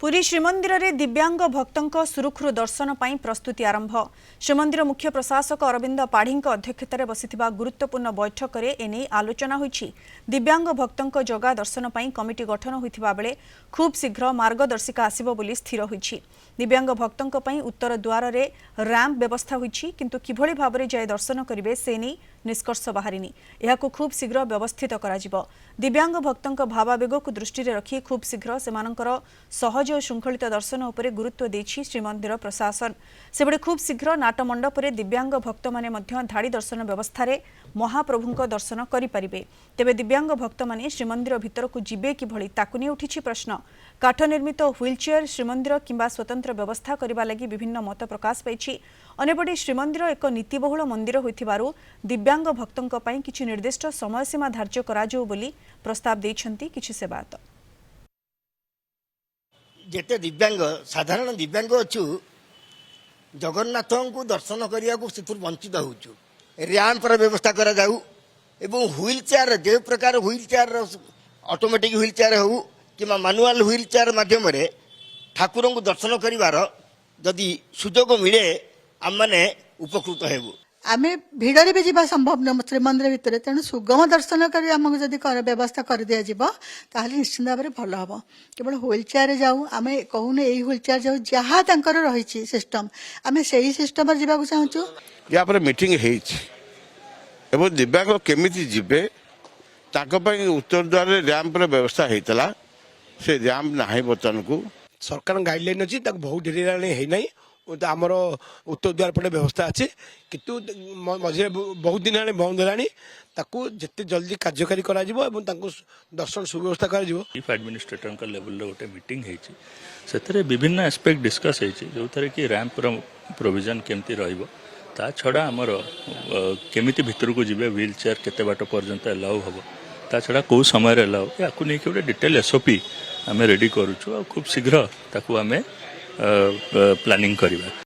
पुरी श्रीमंदिर में दिव्यांग भक्तों सुरुखुरु दर्शन पर प्रस्तुति आरंभ। श्रीमंदिर मुख्य प्रशासक अरविंद पाढ़ी अध्यक्षतार बसिथिबा गुरुत्वपूर्ण बैठक में एने आलोचना होईछि। दिव्यांग भक्तों जगह दर्शन पर कमिटी गठन होइथिबा बेले खूब शीघ्र मार्गदर्शिका आसिबो बोली स्थिर होईछि। दिव्यांग भक्तों पर उत्तर द्वार रे रैंप व्यवस्था होईछि, किंतु किभଳି भाबरे जाय दर्शन करिवे से नहीं निष्कर्ष बाहरिनी। एहाको खूब शीघ्र व्यवस्थित कराजिबो। दिव्यांग भक्तों भावावेग को दृष्टि रखी खूब शीघ्र सेमानकर सहज और श्रृंखलित दर्शन उपरे गुरुत्व देछि श्रीमंदिर प्रशासन। सेबडे खूब शीघ्र नाटमंडप रे दिव्यांग भक्त माने मध्य धाड़ी दर्शन व्यवस्था रे महाप्रभुंक दर्शन करि परिबे। तेबे दिव्यांग भक्त माने श्रीमंदिर भितर को जिबे किभଳି ताकु नै उठिछि प्रश्न। काठ निर्मित व्हीलचेयर श्रीमंदिर किंबा स्वतंत्र व्यवस्था करबा लागि विभिन्न मत प्रकाश पाइछि। अनेपटे श्रीमंदिर एक नीतिबहुल मंदिर होइथिबारु दिव्यांग भक्तों पई किछि निर्दिष्ट समय सीमा धार्य कराजो बोली प्रस्ताव दैछन्ति किछि सेवायत। जेते दिव्यांग साधारण दिव्यांग अच्छु जगन्नाथ को दर्शन करने को से वंचित होचु। रैंप व्यवस्था करा जाऊ एवं व्हील चेयर जो प्रकार wheel chair automatic wheel chair हो कि मैनुअल व्हील चेयर माध्यम ठाकुर को दर्शन करिवार जदि सुजोग मिले आम मैंने उपकृत हेबु। आम भिड़े भी जावा संभव न श्रीमंदिर भितर, तेणु सुगम दर्शन कर व्यवस्था कर दि जाए निश्चित भाव में भल हम। केवल व्हील चेयर जाऊ आम कहूने यही व्हील चेयर जाऊ जहाँ रही सिस्टम आम से सिस्टम जावाक चाहूँ। या मीटिंग हो दिव्यांग केमिति जिबे उत्तर द्वार रैंप व्यवस्था होता से रैंप ना बर्तमान को सरकार गाइडलाइन अच्छी बहुत डेरी है तो आमर उत्तर द्वार पटे व्यवस्था अच्छे किंतु मझे बहुत दिन बंद है जिते जल्दी कार्यकारी करा दर्शन सुव्यवस्था कर चीफ एडमिनिस्ट्रेटर लेवल गोटे मीटिंग से विभिन्न एस्पेक्ट डिस्कस जो थे कि रैंप प्रोविजन केमती रहिबो ता छड़ा आमर केमिति भितर को जिबे व्हील चेयर केते बाट पर्यंत अलाउ हबो ता छड़ा को समय रे अलाउ याकु नै गोटे डिटेल एसओपी आमे रेडी करूछु खूब शीघ्र ताकू आमे प्लानिंग करिबा।